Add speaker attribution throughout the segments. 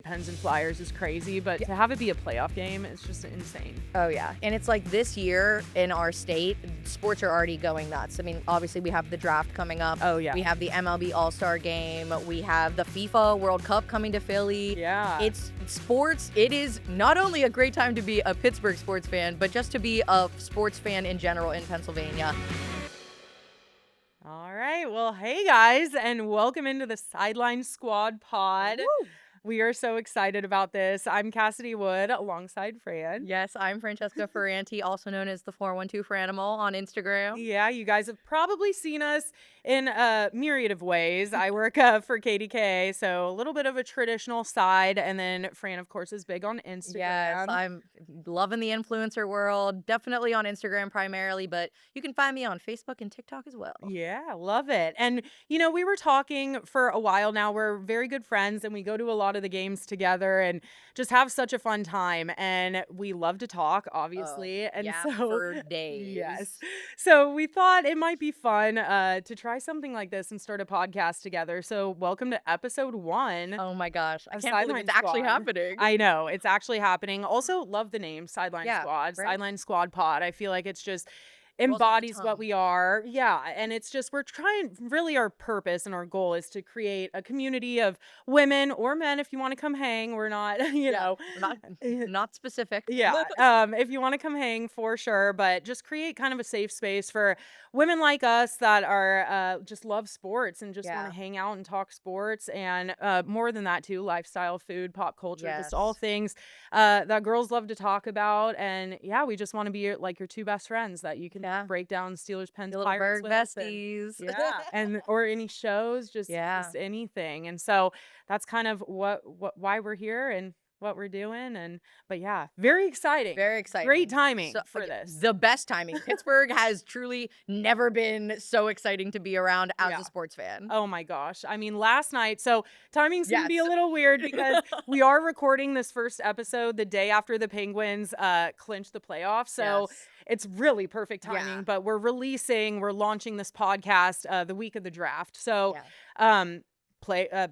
Speaker 1: Pens and Flyers is crazy, but to have it be a playoff game is just insane.
Speaker 2: Oh, yeah. And it's like this year in our state, sports are already going nuts. I mean, obviously, we have the draft coming up.
Speaker 1: Oh, yeah.
Speaker 2: We have the MLB All-Star Game. We have the FIFA World Cup coming to Philly.
Speaker 1: Yeah.
Speaker 2: It's sports. It is not only a great time to be a Pittsburgh sports fan, but just to be a sports fan in general in Pennsylvania.
Speaker 1: All right. Well, hey, guys, and welcome into the Sideline Squad pod.
Speaker 2: Woo!
Speaker 1: We are so excited about this. I'm Cassidy Wood alongside Fran.
Speaker 2: Yes, I'm Francesca Ferranti, also known as the 412 Franimal on Instagram.
Speaker 1: Yeah, you guys have probably seen us in a myriad of ways. I work for KDK, so a little bit of a traditional side. And then Fran, of course, is big on Instagram.
Speaker 2: Yes, I'm loving the influencer world. Definitely on Instagram primarily, but you can find me on Facebook and TikTok as well.
Speaker 1: Yeah, love it. And, we were talking for a while now. We're very good friends and we go to a lot of the games together and just have such a fun time. And we love to talk, obviously.
Speaker 2: For days.
Speaker 1: Yes. So we thought it might be fun to try something like this and start a podcast together. So welcome to episode 1.
Speaker 2: Oh my gosh. I
Speaker 1: of
Speaker 2: can't believe
Speaker 1: Sideline
Speaker 2: it's actually
Speaker 1: Squad.
Speaker 2: happening.
Speaker 1: I know. It's actually happening. Also, love the name Sideline Squad.
Speaker 2: right?
Speaker 1: Sideline Squad pod. I feel like it's just
Speaker 2: off the
Speaker 1: embodies
Speaker 2: tongue.
Speaker 1: what we are. Yeah. And it's just, we're trying, really our purpose and our goal is to create a community of women or men if you want to come hang. We're not,
Speaker 2: Not specific.
Speaker 1: yeah. If you want to come hang, for sure, but just create kind of a safe space for women like us that are just love sports and just want to hang out and talk sports, and more than that too, lifestyle, food, pop culture, just all things that girls love to talk about. And yeah, we just want to be like your two best friends that you can break down Steelers, Pens,
Speaker 2: Little
Speaker 1: Pirates
Speaker 2: Burgh
Speaker 1: with,
Speaker 2: besties.
Speaker 1: and or any shows, just anything. And so that's kind of why we're here and what we're doing. But yeah, very exciting.
Speaker 2: Very exciting.
Speaker 1: Great timing for this.
Speaker 2: The best timing. Pittsburgh has truly never been so exciting to be around as a sports fan.
Speaker 1: Oh my gosh. I mean, last night, so timing's going to be a little weird because we are recording this first episode the day after the Penguins clinch the playoffs. So it's really perfect timing, but we're launching this podcast the week of the draft. So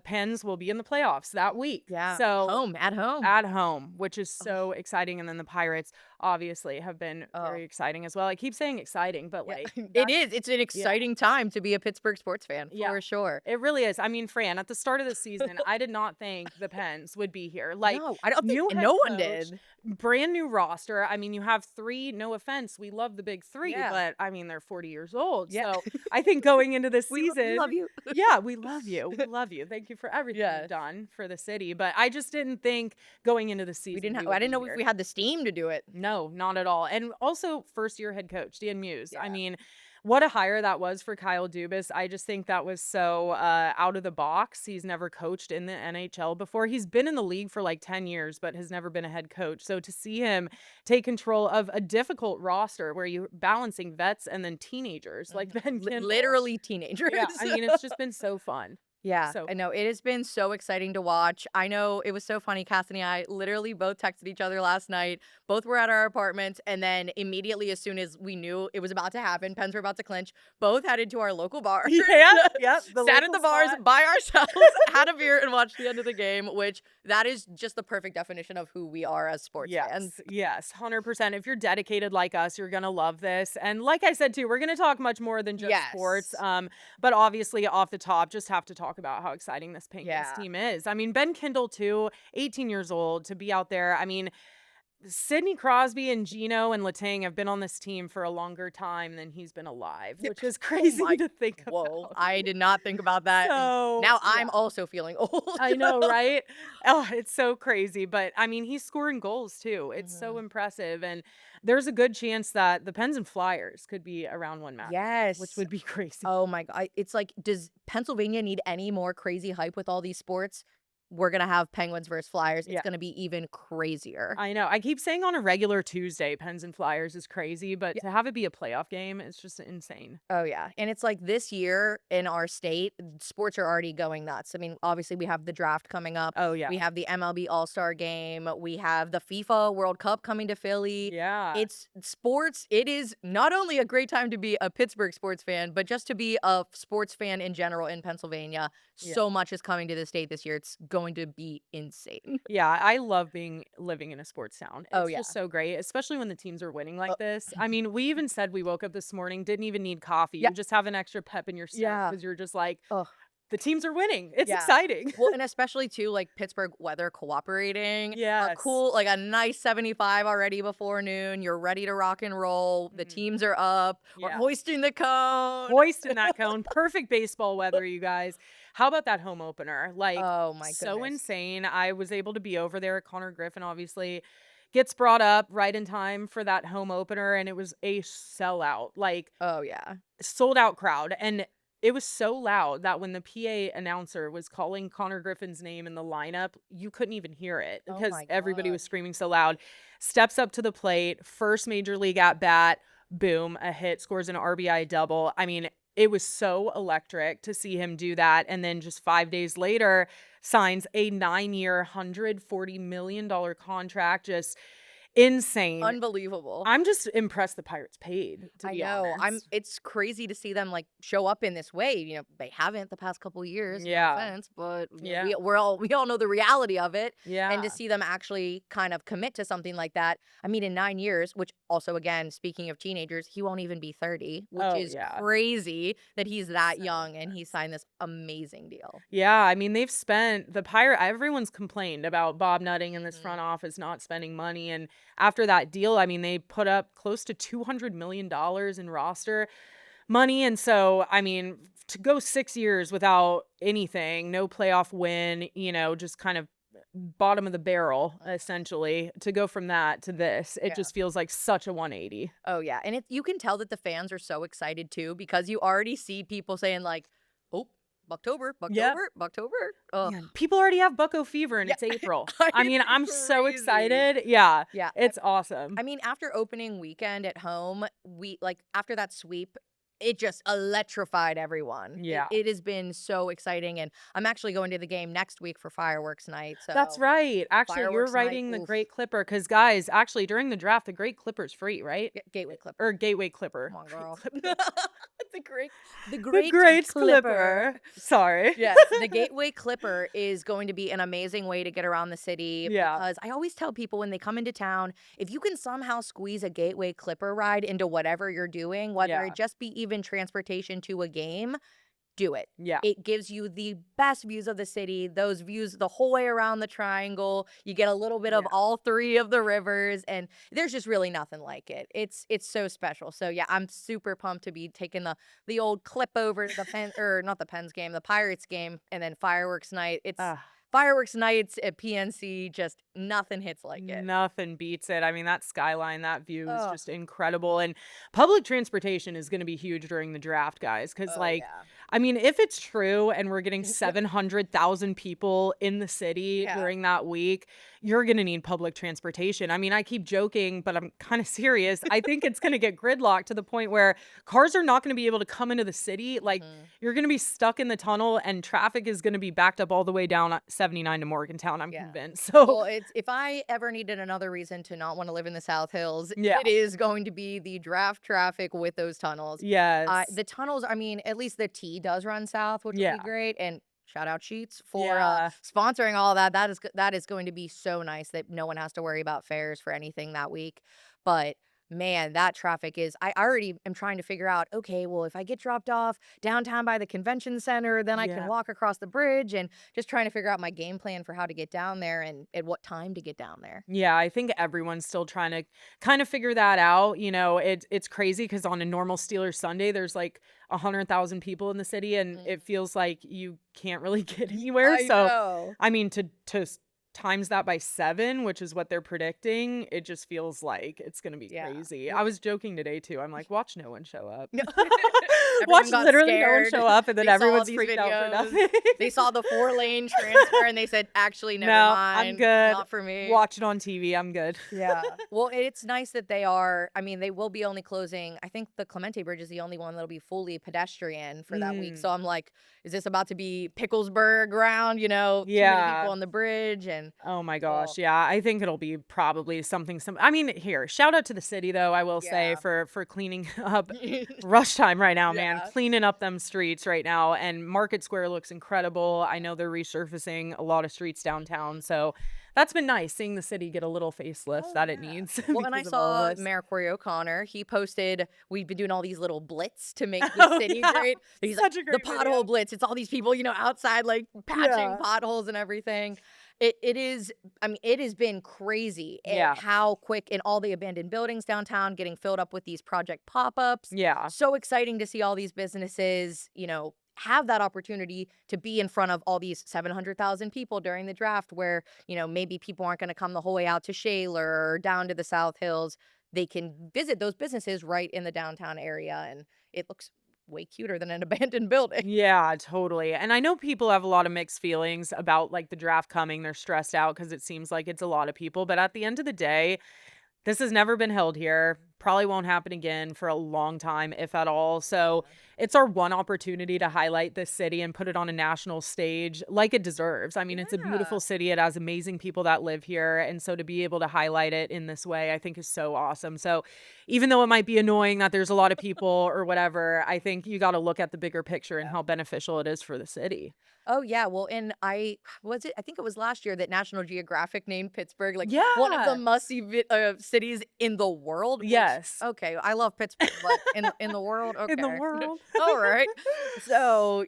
Speaker 1: Pens will be in the playoffs that week.
Speaker 2: Yeah.
Speaker 1: So
Speaker 2: at home,
Speaker 1: which is so exciting. And then the Pirates obviously have been very exciting as well. I keep saying exciting, but
Speaker 2: it is. It's an exciting time to be a Pittsburgh sports fan for sure.
Speaker 1: It really is. I mean, Fran, at the start of the season, I did not think the Pens would be here. Like,
Speaker 2: no, I don't think no one did.
Speaker 1: Brand new roster. I mean, you have 3, no offense, we love the big 3, but I mean, they're 40 years old. So I think going into this season,
Speaker 2: we love you.
Speaker 1: Yeah, we love you. We love you. Thank you for everything you've done for the city. But I just didn't think going into the season.
Speaker 2: I didn't know if we had the steam to do it.
Speaker 1: No, not at all. And also first year head coach, Dan Muse. I mean, what a hire that was for Kyle Dubas. I just think that was so out of the box. He's never coached in the NHL before. He's been in the league for like 10 years, but has never been a head coach. So to see him take control of a difficult roster where you're balancing vets and then teenagers like Ben Kindle.
Speaker 2: Literally teenagers.
Speaker 1: Yeah, I mean, it's just been so fun.
Speaker 2: Yeah, I know. It has been so exciting to watch. I know it was so funny. Cass and I literally both texted each other last night. Both were at our apartments. And then immediately, as soon as we knew it was about to happen, Pens were about to clinch, both headed to our local bar. Sat at the bars by ourselves, had a beer, and watched the end of the game, which that is just the perfect definition of who we are as sports fans.
Speaker 1: Yes, 100%. If you're dedicated like us, you're going to love this. And like I said, too, we're going to talk much more than just sports. But obviously, off the top, just have to talk about how exciting this Penguins team is. I mean, Ben Kindle, too, 18 years old, to be out there. I mean, Sidney Crosby and Gino and Letang have been on this team for a longer time than he's been alive, which is crazy to think about.
Speaker 2: I did not think about that. So, now I'm also feeling old.
Speaker 1: I know, right? Oh, it's so crazy. But, I mean, he's scoring goals, too. It's so impressive. And there's a good chance that the Pens and Flyers could be around one match.
Speaker 2: Yes.
Speaker 1: Which would be crazy.
Speaker 2: Oh, my God. It's like, does Pennsylvania need any more crazy hype with all these sports? We're going to have Penguins versus Flyers. It's going to be even crazier.
Speaker 1: I know. I keep saying on a regular Tuesday, Pens and Flyers is crazy, but to have it be a playoff game, it's just insane.
Speaker 2: Oh, yeah. And it's like this year in our state, sports are already going nuts. I mean, obviously, we have the draft coming up.
Speaker 1: Oh, yeah.
Speaker 2: We have the MLB All-Star Game. We have the FIFA World Cup coming to Philly.
Speaker 1: Yeah.
Speaker 2: It's sports. It is not only a great time to be a Pittsburgh sports fan, but just to be a sports fan in general in Pennsylvania. So much is coming to the state this year. It's going to be insane.
Speaker 1: Yeah, I love living in a sports town.
Speaker 2: Oh,
Speaker 1: It's
Speaker 2: yeah.
Speaker 1: just so great, especially when the teams are winning like this. I mean, we even said we woke up this morning, didn't even need coffee.
Speaker 2: Yeah.
Speaker 1: You just have an extra pep in your step
Speaker 2: Yeah.
Speaker 1: because you're just like,
Speaker 2: Ugh.
Speaker 1: the teams are winning. It's
Speaker 2: Yeah.
Speaker 1: exciting.
Speaker 2: Well, and especially too, like Pittsburgh weather cooperating. A
Speaker 1: Yes.
Speaker 2: cool, like a nice 75 already before noon. You're ready to rock and roll. The teams are up. We're
Speaker 1: Yeah.
Speaker 2: hoisting the cone.
Speaker 1: Hoisting that cone. Perfect baseball weather, you guys. How about that home opener? Like,
Speaker 2: Oh my
Speaker 1: so
Speaker 2: goodness.
Speaker 1: insane. I was able to be over there. Connor Griffin obviously gets brought up right in time for that home opener, and it was a sellout. Like,
Speaker 2: Oh yeah.
Speaker 1: sold out crowd. And it was so loud that when the PA announcer was calling Connor Griffin's name in the lineup, you couldn't even hear it
Speaker 2: Oh
Speaker 1: because
Speaker 2: my
Speaker 1: everybody
Speaker 2: God.
Speaker 1: was screaming so loud. Steps up to the plate, first major league at bat, boom, a hit, scores an RBI double. I mean, it was so electric to see him do that. And then just 5 days later, signs a 9-year, $140 million contract. Just insane.
Speaker 2: Unbelievable.
Speaker 1: I'm just impressed the Pirates paid, to
Speaker 2: I
Speaker 1: be
Speaker 2: know.
Speaker 1: honest.
Speaker 2: It's crazy to see them like show up in this way. You know, they haven't the past couple years.
Speaker 1: Yeah.
Speaker 2: No offense, but
Speaker 1: Yeah.
Speaker 2: we all know the reality of it.
Speaker 1: Yeah.
Speaker 2: And to see them actually kind of commit to something like that. I mean, in 9 years, which also again, speaking of teenagers, he won't even be 30, which is crazy that he's that young and he signed this amazing deal.
Speaker 1: Yeah, I mean, they've spent everyone's complained about Bob Nutting and this front office not spending money. And after that deal, I mean, they put up close to $200 million in roster money. And so, I mean, to go 6 years without anything, no playoff win, just kind of bottom of the barrel, essentially, to go from that to this, it just feels like such a 180.
Speaker 2: Oh, yeah. And you can tell that the fans are so excited, too, because you already see people saying, like, oh, Bucktober. Oh.
Speaker 1: Yeah, people already have Bucko fever and it's April. I mean, I'm so excited. Yeah.
Speaker 2: Yeah.
Speaker 1: It's awesome.
Speaker 2: I mean, after opening weekend at home, after that sweep, it just electrified everyone.
Speaker 1: Yeah.
Speaker 2: It has been so exciting. And I'm actually going to the game next week for fireworks night. So
Speaker 1: That's right. Actually, you're
Speaker 2: fireworks night,
Speaker 1: writing the
Speaker 2: oof.
Speaker 1: Great Clipper because, guys, actually, during the draft, the Great Clipper's free, right?
Speaker 2: Gateway Clipper.
Speaker 1: Or Gateway Clipper.
Speaker 2: Come on, girl.
Speaker 1: The
Speaker 2: Great
Speaker 1: Clipper. Sorry.
Speaker 2: Yes, the Gateway Clipper is going to be an amazing way to get around the city.
Speaker 1: Yeah.
Speaker 2: Because I always tell people when they come into town, if you can somehow squeeze a Gateway Clipper ride into whatever you're doing, whether it just be even transportation to a game, do it.
Speaker 1: Yeah.
Speaker 2: It gives you the best views of the city, those views the whole way around the triangle. You get a little bit of all three of the rivers, and there's just really nothing like it. It's so special. So yeah, I'm super pumped to be taking the old clip over to the Pirates game, and then fireworks night. It's fireworks nights at PNC, just nothing hits like it.
Speaker 1: Nothing beats it. I mean, that skyline, that view is just incredible. And public transportation is going to be huge during the draft, guys. Because, I mean, if it's true and we're getting 700,000 people in the city during that week, you're going to need public transportation. I mean, I keep joking, but I'm kind of serious. I think it's going to get gridlocked to the point where cars are not going to be able to come into the city. Like, you're going to be stuck in the tunnel and traffic is going to be backed up all the way down 79 to Morgantown, I'm convinced. So,
Speaker 2: well, if I ever needed another reason to not want to live in the South Hills, it is going to be the draft traffic with those tunnels.
Speaker 1: Yes.
Speaker 2: The tunnels, I mean, at least the T does run south, which would be great. And shout out Sheets for sponsoring all that. That is going to be so nice that no one has to worry about fares for anything that week. But man, that traffic I already am trying to figure out, okay, well, if I get dropped off downtown by the convention center, then I can walk across the bridge, and just trying to figure out my game plan for how to get down there and at what time to get down there.
Speaker 1: Yeah, I think everyone's still trying to kind of figure that out. It's crazy because on a normal Steelers Sunday, there's like 100,000 people in the city, and it feels like you can't really get anywhere.
Speaker 2: I know.
Speaker 1: I mean, to times that by 7, which is what they're predicting, it just feels like it's gonna be crazy. I was joking today too. I'm like, watch no one show up. Watch literally no one show up, and then everyone's freaked out for nothing.
Speaker 2: They saw the 4-lane transfer and they said, actually, never mind.
Speaker 1: I'm good.
Speaker 2: Not for me.
Speaker 1: Watch it on TV. I'm good.
Speaker 2: Yeah. Well, it's nice that they will be only closing, I think the Clemente Bridge is the only one that'll be fully pedestrian for that week. So I'm like, is this about to be Picklesburg ground, too many people on the bridge? And
Speaker 1: oh my gosh, yeah. I think it'll be probably something. I mean, here, shout out to the city though. I will say for cleaning up rush time right now, man. man, cleaning up them streets right now, and Market Square looks incredible. I know they're resurfacing a lot of streets downtown, so that's been nice seeing the city get a little facelift that it needs
Speaker 2: Well, and I
Speaker 1: because of all
Speaker 2: saw
Speaker 1: of this.
Speaker 2: Mayor Corey O'Connor. He posted, we've been doing all these little blitz to make the
Speaker 1: Oh,
Speaker 2: city
Speaker 1: yeah.
Speaker 2: great. He's like,
Speaker 1: Such a
Speaker 2: the
Speaker 1: great
Speaker 2: pothole
Speaker 1: video.
Speaker 2: blitz. It's all these people, outside, like patching
Speaker 1: Yeah.
Speaker 2: potholes and everything. It is, I mean, it has been crazy at
Speaker 1: Yeah.
Speaker 2: how quick in all the abandoned buildings downtown getting filled up with these project pop-ups.
Speaker 1: Yeah.
Speaker 2: So exciting to see all these businesses, have that opportunity to be in front of all these 700,000 people during the draft where, maybe people aren't going to come the whole way out to Shaler or down to the South Hills. They can visit those businesses right in the downtown area, and it looks way cuter than an abandoned building.
Speaker 1: Yeah, totally. And I know people have a lot of mixed feelings about like the draft coming. They're stressed out because it seems like it's a lot of people. But at the end of the day, this has never been held here. Probably won't happen again for a long time, if at all. So it's our one opportunity to highlight this city and put it on a national stage like it deserves. I mean, it's a beautiful city. It has amazing people that live here. And so to be able to highlight it in this way, I think is so awesome. So even though it might be annoying that there's a lot of people or whatever, I think you got to look at the bigger picture and how beneficial it is for the city.
Speaker 2: Oh yeah, well, and I think it was last year that National Geographic named Pittsburgh like one of the
Speaker 1: Yeah.
Speaker 2: must-see cities in the world. Which,
Speaker 1: Yes.
Speaker 2: okay, I love Pittsburgh, but in the world,
Speaker 1: In the
Speaker 2: okay,
Speaker 1: world.
Speaker 2: all right. So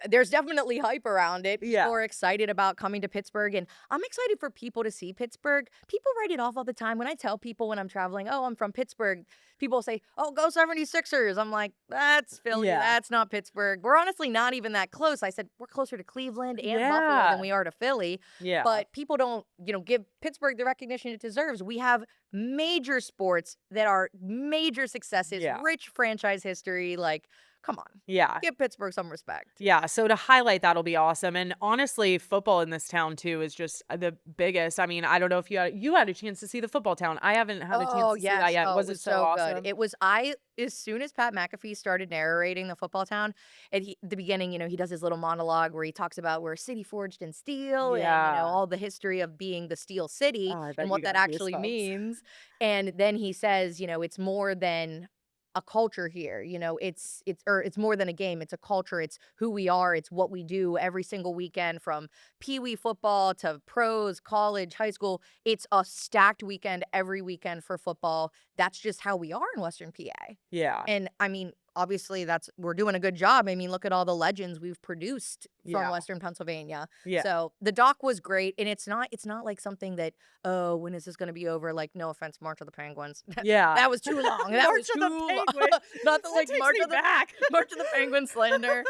Speaker 2: there's definitely hype around it. People
Speaker 1: Yeah.
Speaker 2: are excited about coming to Pittsburgh, and I'm excited for people to see Pittsburgh. People write it off all the time. When I tell people when I'm traveling, oh, I'm from Pittsburgh, people say, oh, go 76ers. I'm like, that's Philly.
Speaker 1: Yeah.
Speaker 2: That's not Pittsburgh. We're honestly not even that close. I said, we're closer to Cleveland and Buffalo
Speaker 1: Yeah.
Speaker 2: than we are to Philly.
Speaker 1: Yeah.
Speaker 2: But people don't, give Pittsburgh the recognition it deserves. We have major sports that are major successes,
Speaker 1: Yeah.
Speaker 2: rich franchise history. Like, come on.
Speaker 1: Yeah.
Speaker 2: Give Pittsburgh some respect.
Speaker 1: Yeah, so to highlight that'll be awesome. And honestly, football in this town too is just the biggest. I mean, I don't know if you had a chance to see the football town. I haven't had a chance to see that yet.
Speaker 2: Oh,
Speaker 1: Was
Speaker 2: it
Speaker 1: it
Speaker 2: was
Speaker 1: so
Speaker 2: so
Speaker 1: awesome?
Speaker 2: good. It was as soon as Pat McAfee started narrating the football town, at the beginning, he does his little monologue where he talks about we're a city forged in steel and
Speaker 1: Yeah.
Speaker 2: all the history of being the Steel City
Speaker 1: Oh, I bet
Speaker 2: and
Speaker 1: you
Speaker 2: what that
Speaker 1: got
Speaker 2: actually
Speaker 1: goosebumps.
Speaker 2: means. And then he says, it's more than a culture here. It's more than a game. It's a culture. It's who we are. It's what we do every single weekend from pee-wee football to pros, college, high school. It's a stacked weekend every weekend for football. That's just how we are in Western PA.
Speaker 1: Yeah.
Speaker 2: And I mean, obviously we're doing a good job. I mean, look at all the legends we've produced from
Speaker 1: Yeah.
Speaker 2: Western Pennsylvania.
Speaker 1: Yeah.
Speaker 2: So the doc was great, and it's not like something that, oh, when is this going to be over? Like, no offense, March of the Penguins.
Speaker 1: Yeah.
Speaker 2: That was too long. That
Speaker 1: March
Speaker 2: was
Speaker 1: of
Speaker 2: too
Speaker 1: the
Speaker 2: long.
Speaker 1: Penguins.
Speaker 2: Not the
Speaker 1: That
Speaker 2: like
Speaker 1: takes
Speaker 2: March
Speaker 1: me
Speaker 2: of the
Speaker 1: back.
Speaker 2: March of the Penguin slander.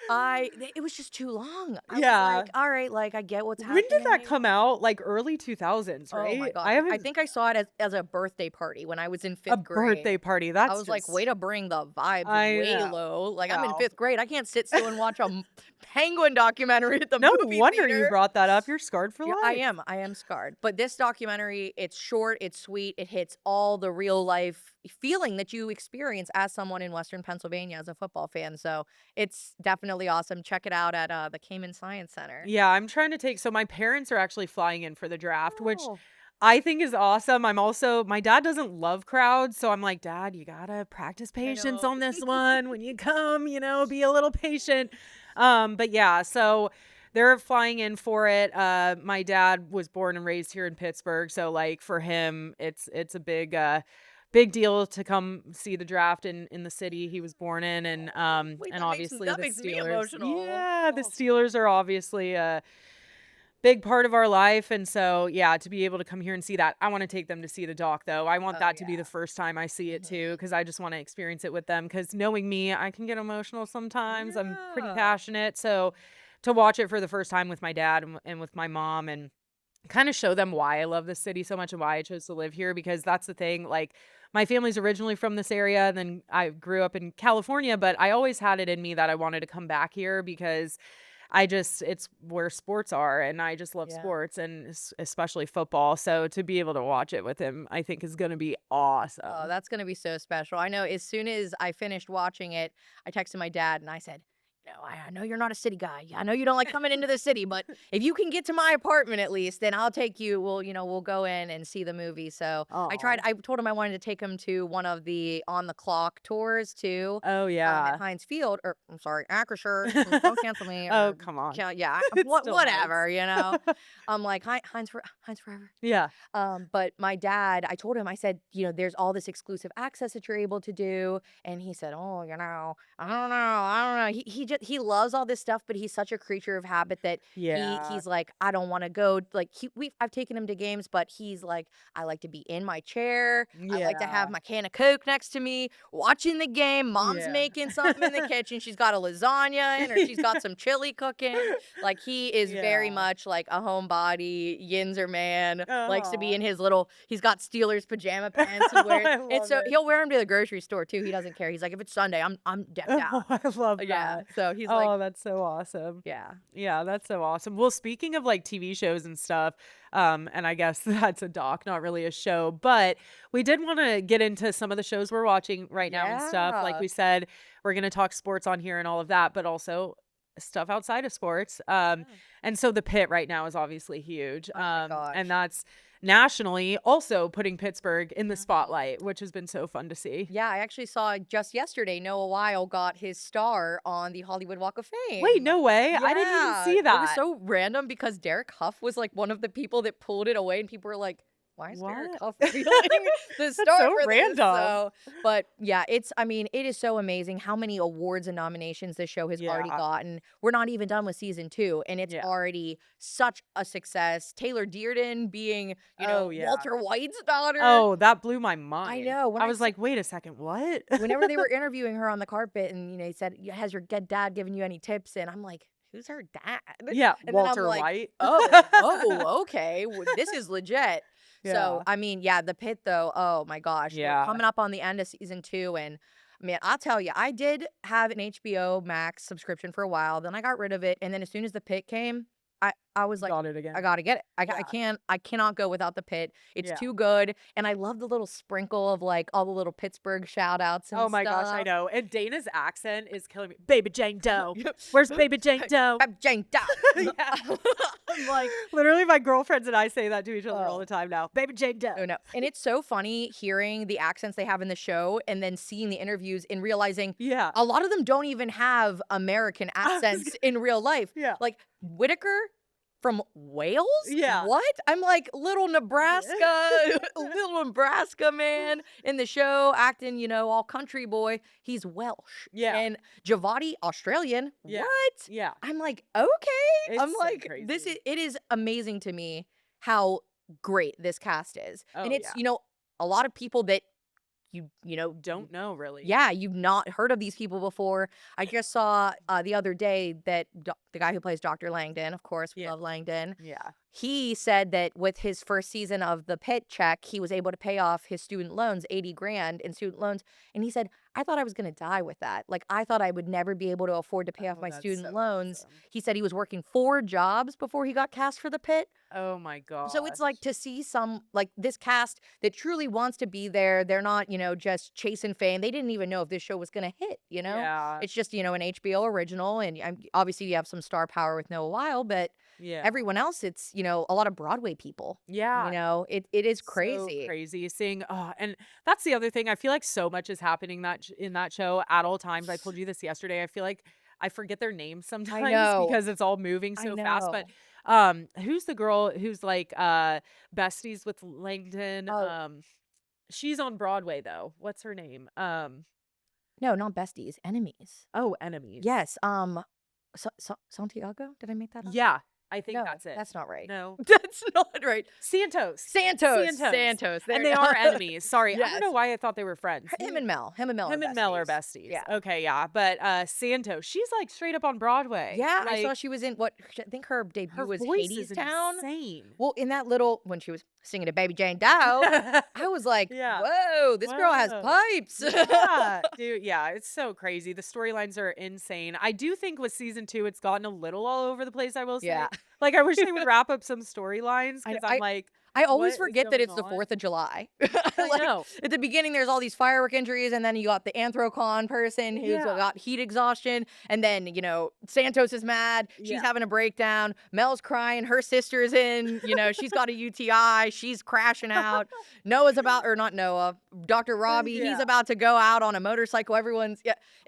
Speaker 2: It was just too long. I was
Speaker 1: Yeah.
Speaker 2: like, all right, like I get what's
Speaker 1: When
Speaker 2: happening.
Speaker 1: did that come out? Like early 2000s, right?
Speaker 2: Oh my god!
Speaker 1: I haven't
Speaker 2: I think I saw it as a birthday party when I was in
Speaker 1: a
Speaker 2: fifth grade.
Speaker 1: birthday party.
Speaker 2: I
Speaker 1: That's
Speaker 2: was like,
Speaker 1: just
Speaker 2: way to bring the vibes
Speaker 1: I
Speaker 2: way
Speaker 1: know.
Speaker 2: low. Like, I'm in
Speaker 1: Wow.
Speaker 2: fifth grade. I can't sit still and watch a Penguin documentary at the
Speaker 1: No
Speaker 2: movie
Speaker 1: wonder you
Speaker 2: theater.
Speaker 1: brought that up. You're scarred for
Speaker 2: Yeah,
Speaker 1: life.
Speaker 2: I am scarred. But this documentary, it's short, it's sweet, it hits all the real life feeling that you experience as someone in Western Pennsylvania as a football fan. So it's definitely awesome. Check it out at the Cayman Science Center.
Speaker 1: Yeah, I'm trying to so my parents are actually flying in for the draft, which
Speaker 2: Oh.
Speaker 1: I think is awesome. My dad doesn't love crowds, so I'm like, Dad, you gotta practice
Speaker 2: I
Speaker 1: patience
Speaker 2: know.
Speaker 1: on this one. When you come, be a little patient. But yeah, so they're flying in for it. My dad was born and raised here in Pittsburgh, so like for him, it's a big deal to come see the draft in the city he was born in, and
Speaker 2: Wait,
Speaker 1: and
Speaker 2: that
Speaker 1: obviously the
Speaker 2: makes me
Speaker 1: Steelers.
Speaker 2: emotional.
Speaker 1: Yeah, the
Speaker 2: Oh.
Speaker 1: Steelers are obviously big part of our life, and so yeah, to be able to come here and see that. I want to take them to see the doc though. I want
Speaker 2: Oh,
Speaker 1: that to be
Speaker 2: yeah.
Speaker 1: the first time I see it too,
Speaker 2: Mhm.
Speaker 1: because I just want to experience it with them, because knowing me, I can get emotional sometimes. I'm pretty
Speaker 2: Yeah.
Speaker 1: passionate, so to watch it for the first time with my dad and with my mom, and kind of show them why I love this city so much and why I chose to live here, because that's the thing. Like, my family's originally from this area, and then I grew up in California, but I always had it in me that I wanted to come back here because it's where sports are, and I just love
Speaker 2: Yeah.
Speaker 1: sports, and especially football. So to be able to watch it with him, I think is going to be awesome.
Speaker 2: Oh, that's gonna be so special. I know as soon as I finished watching it, I texted my dad and I said, I know you're not a city guy. I know you don't like coming into the city, but if you can get to my apartment at least, then I'll take you. We'll go in and see the movie. So
Speaker 1: Oh.
Speaker 2: I told him I wanted to take him to one of the on the clock tours too.
Speaker 1: Oh,
Speaker 2: At
Speaker 1: yeah.
Speaker 2: Heinz Field, or I'm sorry, Acrisure. Don't cancel me.
Speaker 1: Oh,
Speaker 2: Or
Speaker 1: come on.
Speaker 2: yeah,
Speaker 1: It's still
Speaker 2: whatever,
Speaker 1: nice.
Speaker 2: I'm like Heinz forever.
Speaker 1: Yeah.
Speaker 2: But my dad, I told him, I said, there's all this exclusive access that you're able to do. And he said, oh, I don't know. He loves all this stuff, but he's such a creature of habit that
Speaker 1: Yeah.
Speaker 2: he's like, I don't want to go. Like I've taken him to games, but he's like, I like to be in my chair. I like to have
Speaker 1: Yeah.
Speaker 2: my can of Coke next to me, watching the game. Mom's
Speaker 1: Yeah.
Speaker 2: making something in the kitchen. She's got a lasagna in, or she's got some chili cooking. Like he is very
Speaker 1: Yeah.
Speaker 2: much like a homebody, Yinzer man, likes to be
Speaker 1: Aw.
Speaker 2: in his little, he's got Steelers pajama pants he wears.
Speaker 1: I
Speaker 2: And
Speaker 1: love
Speaker 2: so
Speaker 1: it.
Speaker 2: he'll wear them to the grocery store too. He doesn't care. He's like, if it's Sunday, I'm decked out.
Speaker 1: Oh, I love
Speaker 2: Yeah.
Speaker 1: that.
Speaker 2: So he's like,
Speaker 1: Oh, that's so awesome.
Speaker 2: yeah.
Speaker 1: Yeah, that's so awesome. Well, speaking of like TV shows and stuff, and I guess that's a doc, not really a show, but we did want to get into some of the shows we're watching right now and stuff. Like
Speaker 2: Yeah.
Speaker 1: we said, we're going to talk sports on here and all of that, but also stuff outside of sports.
Speaker 2: Yeah.
Speaker 1: And so the Pit right now is obviously huge.
Speaker 2: Oh my
Speaker 1: And
Speaker 2: gosh.
Speaker 1: that's nationally also putting Pittsburgh in the spotlight, which has been so fun to see.
Speaker 2: Yeah, I actually saw just yesterday Noah Weil got his star on the Hollywood Walk of
Speaker 1: Wait,
Speaker 2: Fame.
Speaker 1: no way. I didn't even
Speaker 2: Yeah,
Speaker 1: see
Speaker 2: it was
Speaker 1: that.
Speaker 2: so random because Derek Huff was like one of the people that pulled it away, and people were like, "Why is Derek
Speaker 1: What?
Speaker 2: Huff revealing the star
Speaker 1: so
Speaker 2: for this?"
Speaker 1: random.
Speaker 2: So, but yeah, it is so amazing how many awards and nominations this show has already
Speaker 1: Yeah.
Speaker 2: gotten. We're not even done with season 2, and it's
Speaker 1: Yeah.
Speaker 2: already such a success. Taylor Dearden being,
Speaker 1: Oh, yeah.
Speaker 2: Walter White's daughter.
Speaker 1: Oh, that blew my
Speaker 2: I
Speaker 1: mind.
Speaker 2: know. When
Speaker 1: I
Speaker 2: I
Speaker 1: was like, "Wait a second, what?"
Speaker 2: whenever they were interviewing her on the carpet, and he said, has your good dad given you any tips? And I'm like, who's her dad?
Speaker 1: Yeah,
Speaker 2: And then I'm
Speaker 1: Walter
Speaker 2: like,
Speaker 1: White.
Speaker 2: okay, this is legit. So
Speaker 1: Yeah.
Speaker 2: I mean, yeah, the Pit though, oh my gosh, we're
Speaker 1: Yeah.
Speaker 2: coming up on the end of season 2, and man, I'll tell you, I did have an HBO Max subscription for a while, then I got rid of it, and then as soon as the Pit came, I was like,
Speaker 1: Got it again.
Speaker 2: I gotta get it.
Speaker 1: Yeah.
Speaker 2: I cannot go without the Pit. It's
Speaker 1: Yeah.
Speaker 2: too good, and I love the little sprinkle of like all the little Pittsburgh shout outs and
Speaker 1: Oh my gosh, I
Speaker 2: stuff.
Speaker 1: know. And Dana's accent is killing me. Baby Jane Doe.
Speaker 2: Yep.
Speaker 1: Where's Baby Jane Doe?
Speaker 2: Jane Doe.
Speaker 1: Yeah.
Speaker 2: I'm like,
Speaker 1: Literally, my girlfriends and I say that to each other all
Speaker 2: oh.
Speaker 1: the time now. Baby Jane Doe.
Speaker 2: Oh no. And it's so funny hearing the accents they have in the show and then seeing the interviews and realizing
Speaker 1: Yeah.
Speaker 2: a lot of them don't even have American accents in real life.
Speaker 1: Yeah.
Speaker 2: Like Whitaker from Wales?
Speaker 1: Yeah.
Speaker 2: What? I'm like little Nebraska, little Nebraska man in the show acting, all country boy. He's Welsh.
Speaker 1: Yeah.
Speaker 2: And Javati, Australian.
Speaker 1: Yeah.
Speaker 2: What?
Speaker 1: Yeah.
Speaker 2: I'm like, okay.
Speaker 1: It's
Speaker 2: I'm
Speaker 1: so
Speaker 2: like,
Speaker 1: crazy.
Speaker 2: it is amazing to me how great this cast is.
Speaker 1: Oh,
Speaker 2: And it's,
Speaker 1: yeah.
Speaker 2: a lot of people that
Speaker 1: Don't know really.
Speaker 2: yeah, you've not heard of these people before. I just saw the other day that the guy who plays Dr. Langdon, of course, we
Speaker 1: Yeah.
Speaker 2: love Langdon.
Speaker 1: Yeah.
Speaker 2: He said that with his first season of the Pit check, he was able to pay off his student loans, 80 grand in student loans. And he said, I thought I was going to die with that. Like, I thought I would never be able to afford to pay off
Speaker 1: Oh,
Speaker 2: my
Speaker 1: that's
Speaker 2: student
Speaker 1: so
Speaker 2: loans.
Speaker 1: awesome.
Speaker 2: He said he was working 4 jobs before he got cast for the Pit.
Speaker 1: Oh my gosh.
Speaker 2: So it's like to see some, like this cast that truly wants to be there. They're not, just chasing fame. They didn't even know if this show was going to hit,
Speaker 1: Yeah.
Speaker 2: It's just, an HBO original. And obviously you have some star power with Noah Weil, but
Speaker 1: Yeah.
Speaker 2: everyone else, it's, a lot of Broadway people.
Speaker 1: Yeah.
Speaker 2: It is
Speaker 1: So
Speaker 2: crazy.
Speaker 1: crazy seeing and that's the other thing. I feel like so much is happening in that show at all times. I told you this yesterday. I feel like I forget their names sometimes
Speaker 2: know.
Speaker 1: because it's all moving
Speaker 2: I
Speaker 1: so fast. But
Speaker 2: know.
Speaker 1: who's the girl who's like besties with Langdon?
Speaker 2: Oh.
Speaker 1: She's on Broadway though. What's her name?
Speaker 2: No, not besties, enemies.
Speaker 1: Oh, Enemies.
Speaker 2: Yes. Santiago? Did I make that up?
Speaker 1: Yeah, I think
Speaker 2: No,
Speaker 1: that's it.
Speaker 2: that's not right.
Speaker 1: No.
Speaker 2: That's not right.
Speaker 1: Santos.
Speaker 2: Santos.
Speaker 1: Santos.
Speaker 2: There
Speaker 1: And
Speaker 2: you
Speaker 1: they
Speaker 2: go.
Speaker 1: are enemies. Sorry. I
Speaker 2: Yes.
Speaker 1: don't know why I thought they were friends.
Speaker 2: Him and Mel. Him and Mel
Speaker 1: are
Speaker 2: are
Speaker 1: besties.
Speaker 2: Yeah.
Speaker 1: Okay, yeah. But Santos, she's like straight up on Broadway.
Speaker 2: Yeah, I
Speaker 1: Like,
Speaker 2: saw she was in I think her debut
Speaker 1: her
Speaker 2: was
Speaker 1: voice
Speaker 2: Hades
Speaker 1: is
Speaker 2: Town.
Speaker 1: insane.
Speaker 2: Well, in that when she was singing to Baby Jane Doe, I was like,
Speaker 1: Yeah.
Speaker 2: whoa, this girl has
Speaker 1: Whoa.
Speaker 2: pipes.
Speaker 1: Yeah, dude. Yeah, it's so crazy. The storylines are insane. I do think with season 2, it's gotten a little all over the place. I will say.
Speaker 2: Yeah.
Speaker 1: Like, I wish they would wrap up some storylines
Speaker 2: I
Speaker 1: because I'm like,
Speaker 2: I always
Speaker 1: what is
Speaker 2: forget that
Speaker 1: going
Speaker 2: it's the
Speaker 1: on?
Speaker 2: 4th of July.
Speaker 1: I
Speaker 2: Like,
Speaker 1: know.
Speaker 2: at the beginning, there's all these firework injuries, and then you got the Anthrocon person who's
Speaker 1: Yeah.
Speaker 2: got heat exhaustion, and then, Santos is mad, she's
Speaker 1: Yeah.
Speaker 2: having a breakdown, Mel's crying, her sister's in, she's got a UTI, she's crashing out, not Noah, Dr. Robbie, he's
Speaker 1: Yeah.
Speaker 2: about to go out on a motorcycle, and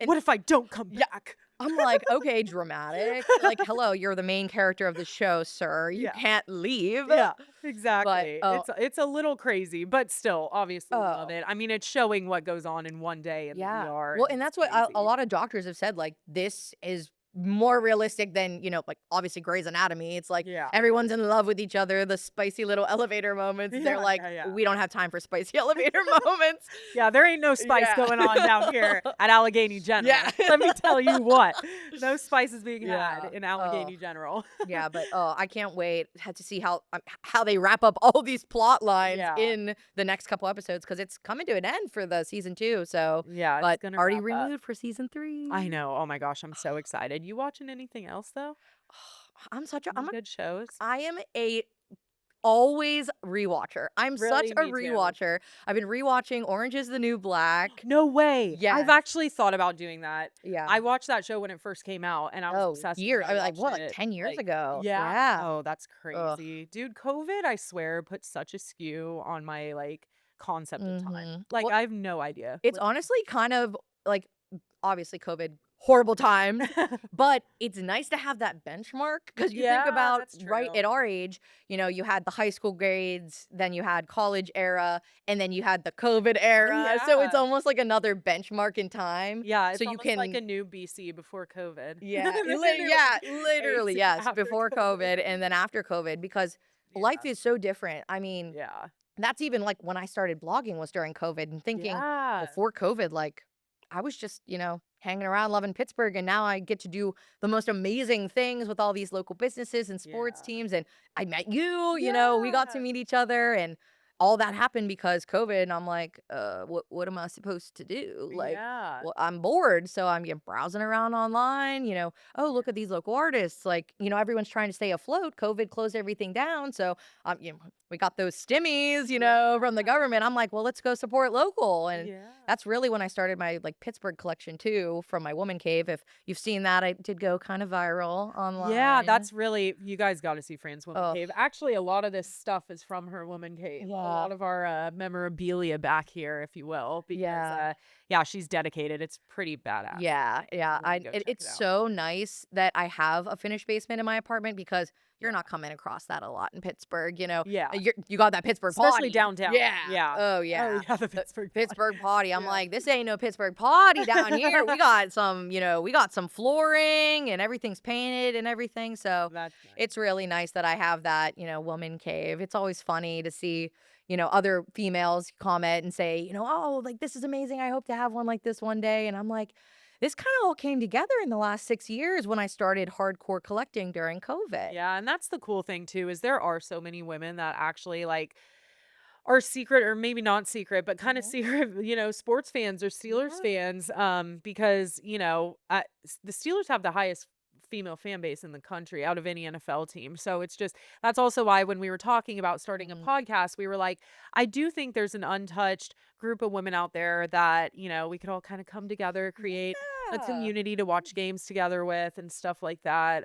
Speaker 1: What if I don't come
Speaker 2: Yeah.
Speaker 1: back?
Speaker 2: I'm like, "Okay, dramatic. Like, hello, you're the main character of the show, sir. You
Speaker 1: Yeah.
Speaker 2: can't leave."
Speaker 1: Yeah,
Speaker 2: But,
Speaker 1: exactly. It's a little crazy, but still, obviously love
Speaker 2: oh,
Speaker 1: it. I mean, it's showing what goes on in one day in the
Speaker 2: yeah.
Speaker 1: ER,
Speaker 2: Well,
Speaker 1: and
Speaker 2: and
Speaker 1: it's
Speaker 2: that's what a
Speaker 1: crazy.
Speaker 2: lot of doctors have said, like, this is more realistic than, like, obviously Grey's Anatomy. It's like
Speaker 1: Yeah.
Speaker 2: everyone's in love with each other, the spicy little elevator moments. They're
Speaker 1: Yeah,
Speaker 2: like,
Speaker 1: yeah, yeah.
Speaker 2: "We don't have time for spicy elevator moments."
Speaker 1: Yeah, there ain't no spice
Speaker 2: Yeah.
Speaker 1: going on down here at Allegheny General.
Speaker 2: Yeah.
Speaker 1: Let me tell you what. No spice is being had
Speaker 2: Yeah.
Speaker 1: in
Speaker 2: Oh.
Speaker 1: Allegheny General.
Speaker 2: Yeah, but I can't wait to see how they wrap up all these plot lines
Speaker 1: Yeah.
Speaker 2: in the next couple episodes because it's coming to an end for the season 2. So,
Speaker 1: Yeah, it's
Speaker 2: but
Speaker 1: gonna
Speaker 2: already
Speaker 1: wrap up.
Speaker 2: renewed for season 3.
Speaker 1: I know. Oh my gosh, I'm so excited. You watching anything else though?
Speaker 2: I'm such a
Speaker 1: Any good shows?
Speaker 2: I am a always rewatcher. I'm such
Speaker 1: Really?
Speaker 2: a
Speaker 1: Me too.
Speaker 2: rewatcher. I've been rewatching Orange is the New Black.
Speaker 1: No way. I've
Speaker 2: Yes.
Speaker 1: actually thought about doing that.
Speaker 2: Yeah.
Speaker 1: I watched that show when it first came out and I was
Speaker 2: Oh,
Speaker 1: obsessed with
Speaker 2: year.
Speaker 1: it.
Speaker 2: I mean, like
Speaker 1: watched
Speaker 2: what, like
Speaker 1: it
Speaker 2: 10 years
Speaker 1: like
Speaker 2: ago?
Speaker 1: yeah.
Speaker 2: Yeah.
Speaker 1: Oh, that's
Speaker 2: Ugh.
Speaker 1: crazy. Dude, COVID, I swear, put such a skew on my like concept of time.
Speaker 2: Mhm.
Speaker 1: Like
Speaker 2: Well,
Speaker 1: I have no idea.
Speaker 2: it's honestly kind of like obviously COVID, horrible times, but it's nice to have that benchmark because you think
Speaker 1: Yeah,
Speaker 2: about
Speaker 1: that's
Speaker 2: right
Speaker 1: true.
Speaker 2: at our age, you had the high school grades, then you had college era, and then you had the COVID era. So it's
Speaker 1: Yeah.
Speaker 2: almost like another benchmark in time.
Speaker 1: Yeah,
Speaker 2: So
Speaker 1: it's
Speaker 2: you
Speaker 1: almost like
Speaker 2: can
Speaker 1: a new BC before COVID.
Speaker 2: yeah,
Speaker 1: Literally.
Speaker 2: literally,
Speaker 1: AC
Speaker 2: yes,
Speaker 1: after
Speaker 2: before COVID and then after COVID because life
Speaker 1: Yeah.
Speaker 2: is so different. I mean,
Speaker 1: Yeah.
Speaker 2: that's even like when I started blogging was during COVID and thinking
Speaker 1: Yeah.
Speaker 2: before COVID, like I was just, hanging around loving Pittsburgh. And now I get to do the most amazing things with all these local businesses and sports
Speaker 1: Yeah.
Speaker 2: teams. And I met you, we got to
Speaker 1: Yeah.
Speaker 2: meet each other and all that happened because COVID. And I'm like, what am I supposed to do? Like,
Speaker 1: Yeah.
Speaker 2: well, I'm bored. So I'm browsing around online, oh, look at these local artists. Like, everyone's trying to stay afloat. COVID closed everything down. So, we got those stimmies, from the government. I'm like, well, let's go support local. And
Speaker 1: Yeah.
Speaker 2: that's really when I started my like Pittsburgh collection too from my woman cave. If you've seen that, I did go kind of viral online.
Speaker 1: Yeah, that's really you guys gotta see Fran's Woman
Speaker 2: Oh,
Speaker 1: Cave. Actually, a lot of this stuff is from her Woman Cave. A
Speaker 2: yeah.
Speaker 1: lot of our memorabilia back here, if you will, because
Speaker 2: Yeah.
Speaker 1: yeah, she's dedicated. It's pretty badass.
Speaker 2: Yeah, yeah.
Speaker 1: Everyone go check
Speaker 2: It's
Speaker 1: it out.
Speaker 2: so nice that I have a finished basement in my apartment because you're not coming across that a lot in Pittsburgh.
Speaker 1: Yeah.
Speaker 2: You got that Pittsburgh
Speaker 1: Especially
Speaker 2: potty.
Speaker 1: downtown.
Speaker 2: Yeah.
Speaker 1: Yeah.
Speaker 2: Oh
Speaker 1: Oh
Speaker 2: yeah.
Speaker 1: yeah, the
Speaker 2: The
Speaker 1: Pittsburgh potty.
Speaker 2: Pittsburgh potty. I'm
Speaker 1: Yeah.
Speaker 2: like, this ain't no Pittsburgh potty down here. We got some flooring and everything's painted and everything. So
Speaker 1: That's nice.
Speaker 2: it's really nice that I have that, woman cave. It's always funny to see, other females comment and say, oh, like this is amazing. I hope to have one like this one day. And I'm like, this kind of all came together in the last 6 years when I started hardcore collecting during COVID.
Speaker 1: Yeah, and that's the cool thing too, is there are so many women that actually like are secret or maybe not secret, but kind of
Speaker 2: Mhm.
Speaker 1: secret, sports fans or Steelers
Speaker 2: Yeah.
Speaker 1: fans, because, the Steelers have the highest female fan base in the country out of any NFL team. So it's just, that's also why when we were talking about starting a
Speaker 2: Mhm.
Speaker 1: podcast, we were like, I do think there's an untouched group of women out there that, we could all kind of come together, create a
Speaker 2: Yeah.
Speaker 1: community to watch games together with and stuff like that.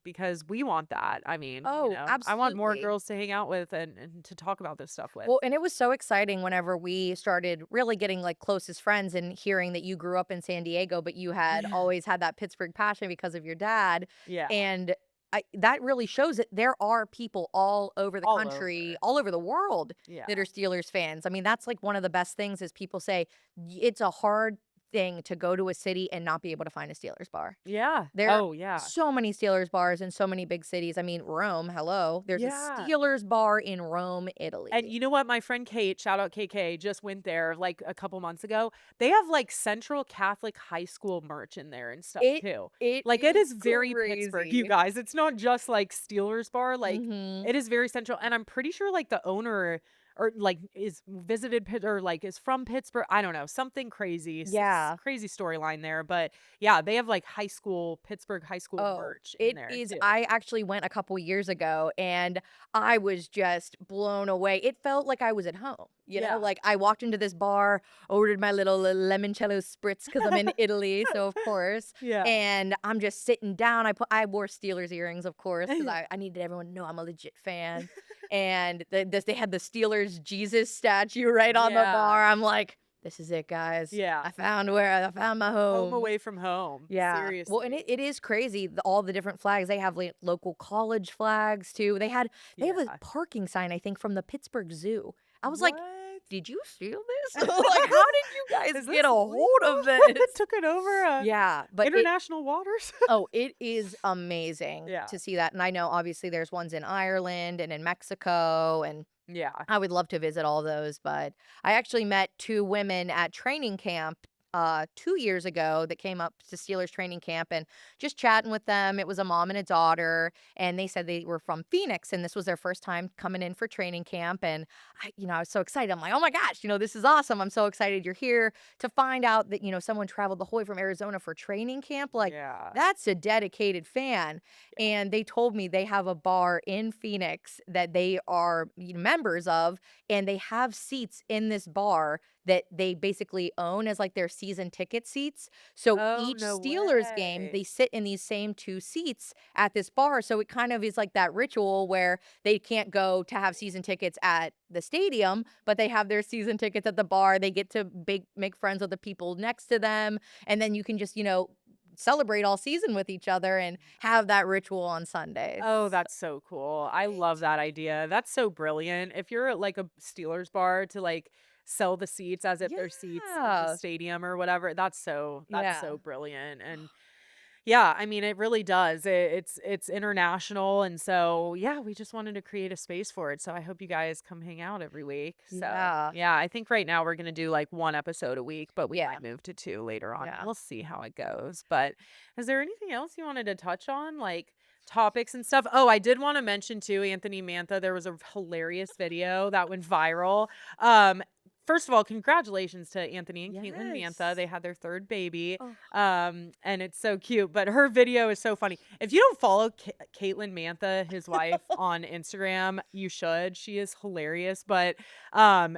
Speaker 1: Because we want that. I mean,
Speaker 2: Oh,
Speaker 1: I want more
Speaker 2: absolutely.
Speaker 1: girls to hang out with and to talk about this stuff with.
Speaker 2: Well, and it was so exciting whenever we started really getting like close as friends and hearing that you grew up in San Diego, but you had
Speaker 1: Yeah.
Speaker 2: always had that Pittsburgh passion because of your dad.
Speaker 1: Yeah.
Speaker 2: And that really shows that there are people all over the
Speaker 1: All
Speaker 2: country,
Speaker 1: over.
Speaker 2: all over the world
Speaker 1: Yeah.
Speaker 2: that are Steelers fans. I mean, that's like one of the best things is people say it's a hard thing to go to a city and not be able to find a Steelers bar.
Speaker 1: Yeah.
Speaker 2: There
Speaker 1: Oh, yeah.
Speaker 2: so many Steelers bars in so many big cities. I mean, Rome, hello. There's a
Speaker 1: Yeah.
Speaker 2: Steelers bar in Rome,
Speaker 1: And
Speaker 2: Italy.
Speaker 1: you know what? My friend Kate, shout out KK, just went there like a couple months ago. They have like Central Catholic High School merch in there and stuff
Speaker 2: It
Speaker 1: too.
Speaker 2: it
Speaker 1: Like it
Speaker 2: is
Speaker 1: is very Pittsburgh, you
Speaker 2: crazy.
Speaker 1: guys. It's not just like Steelers bar. Like
Speaker 2: Mhm.
Speaker 1: it is very central. And I'm pretty sure like the owner, or like is visited or like is from Pittsburgh. I don't know, something crazy,
Speaker 2: Yeah.
Speaker 1: crazy storyline there. But yeah, they have like Pittsburgh high school
Speaker 2: Oh,
Speaker 1: merch in
Speaker 2: it
Speaker 1: there
Speaker 2: is.
Speaker 1: too.
Speaker 2: I actually went a couple years ago and I was just blown away. It felt like I was at home.
Speaker 1: Yeah.
Speaker 2: Like I walked into this bar, ordered my little limoncello spritz because I'm in Italy, so of course.
Speaker 1: Yeah.
Speaker 2: And I'm just sitting down. I wore Steelers earrings, of course, because I needed everyone to know I'm a legit fan. And they had the Steelers Jesus statue right on the
Speaker 1: Yeah.
Speaker 2: bar. I'm like, this is it, guys.
Speaker 1: Yeah.
Speaker 2: I found my
Speaker 1: Home
Speaker 2: home.
Speaker 1: away from home.
Speaker 2: Yeah. Well, and
Speaker 1: Seriously.
Speaker 2: it is crazy, all the different flags. They have like local college flags too. They have a
Speaker 1: Yeah.
Speaker 2: parking sign, I think, from the Pittsburgh Zoo. I was like,
Speaker 1: What?
Speaker 2: did you steal this? Like, how did you guys
Speaker 1: Is
Speaker 2: get
Speaker 1: this
Speaker 2: a hold of
Speaker 1: legal?
Speaker 2: this?
Speaker 1: Took it over
Speaker 2: Yeah, but
Speaker 1: international waters?
Speaker 2: it is amazing
Speaker 1: Yeah.
Speaker 2: to see that. And I know obviously there's ones in Ireland and in Mexico, and
Speaker 1: Yeah.
Speaker 2: I would love to visit all those, but I actually met two women at training camp 2 years ago that came up to Steelers training camp and just chatting with them. It was a mom and a daughter, and they said they were from Phoenix and this was their first time coming in for training camp. And I was so excited. I'm like, oh my gosh, this is awesome. I'm so excited you're here. To find out that, someone traveled the whole way from Arizona for training camp, like
Speaker 1: Yeah.
Speaker 2: that's a dedicated fan. And they told me they have a bar in Phoenix that they are members of, and they have seats in this bar that they basically own as like their season ticket seats. So
Speaker 1: Oh,
Speaker 2: each
Speaker 1: no
Speaker 2: Steelers game,
Speaker 1: way.
Speaker 2: they sit in these same two seats at this bar. So it kind of is like that ritual where they can't go to have season tickets at the stadium, but they have their season tickets at the bar. They get to make friends with the people next to them. And then you can just, celebrate all season with each other and have that ritual on Sundays.
Speaker 1: Oh, that's so cool. I love that idea. That's so brilliant. If you're at like a Steelers bar to like sell the seats as if they're seats at the
Speaker 2: Yeah.
Speaker 1: stadium or whatever, that's
Speaker 2: Yeah.
Speaker 1: so brilliant. And yeah, I mean, it really does. It's international, and so yeah, we just wanted to create a space for it. So I hope you guys come hang out every week. So
Speaker 2: Yeah.
Speaker 1: yeah, I think right now we're gonna do like one episode a week, but we
Speaker 2: Yeah.
Speaker 1: might move to two later on.
Speaker 2: Yeah.
Speaker 1: We'll see how it goes. But is there anything else you wanted to touch on, like topics and stuff? Oh, I did want to mention too, Anthony Mantha. There was a hilarious video that went viral. Um, First of all, congratulations to Anthony and Caitlin Mantha. They
Speaker 2: Yes.
Speaker 1: had their third baby.
Speaker 2: Oh.
Speaker 1: And it's so cute. But her video is so funny. If you don't follow Caitlin Mantha, his wife, on Instagram, you should. She is hilarious. But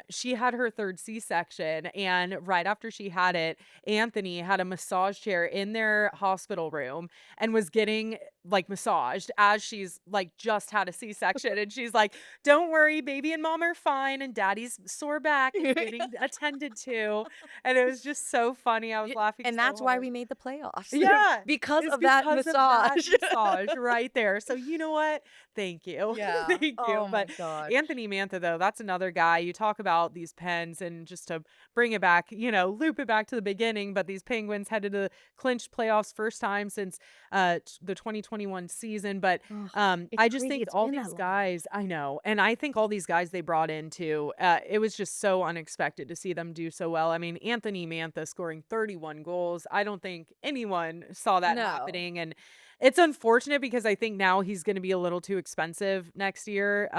Speaker 1: she had her third C-section, and right after she had it, Anthony had a massage chair in their hospital room and was getting like massaged as she's like just had a C-section, and she's like, "Don't worry, baby and mom are fine, and daddy's sore back is getting attended to." And it was just so funny. I was laughing
Speaker 2: And
Speaker 1: so
Speaker 2: that's why
Speaker 1: hard.
Speaker 2: we made the playoffs.
Speaker 1: Yeah,
Speaker 2: Because
Speaker 1: it's
Speaker 2: of that
Speaker 1: because of that
Speaker 2: massage.
Speaker 1: massage right there. So you know what? Thank you.
Speaker 2: Yeah.
Speaker 1: Thank you.
Speaker 2: Oh my
Speaker 1: But
Speaker 2: gosh.
Speaker 1: Anthony Mantha, though, that's another guy. You talk about these Pens, and just to bring it back, loop it back to the beginning, but these Penguins headed to the Clinch playoffs first time since the 2021 season. But
Speaker 2: Ugh, it's
Speaker 1: I just
Speaker 2: crazy
Speaker 1: think
Speaker 2: it's
Speaker 1: all
Speaker 2: been that
Speaker 1: these
Speaker 2: long.
Speaker 1: guys, I know, and I think all these guys they brought in too, it was just so unexpected to see them do so well. I mean, Anthony Mantha scoring 31 goals. I don't think anyone saw that
Speaker 2: No.
Speaker 1: happening, and it's unfortunate because I think now he's going to be a little too expensive next year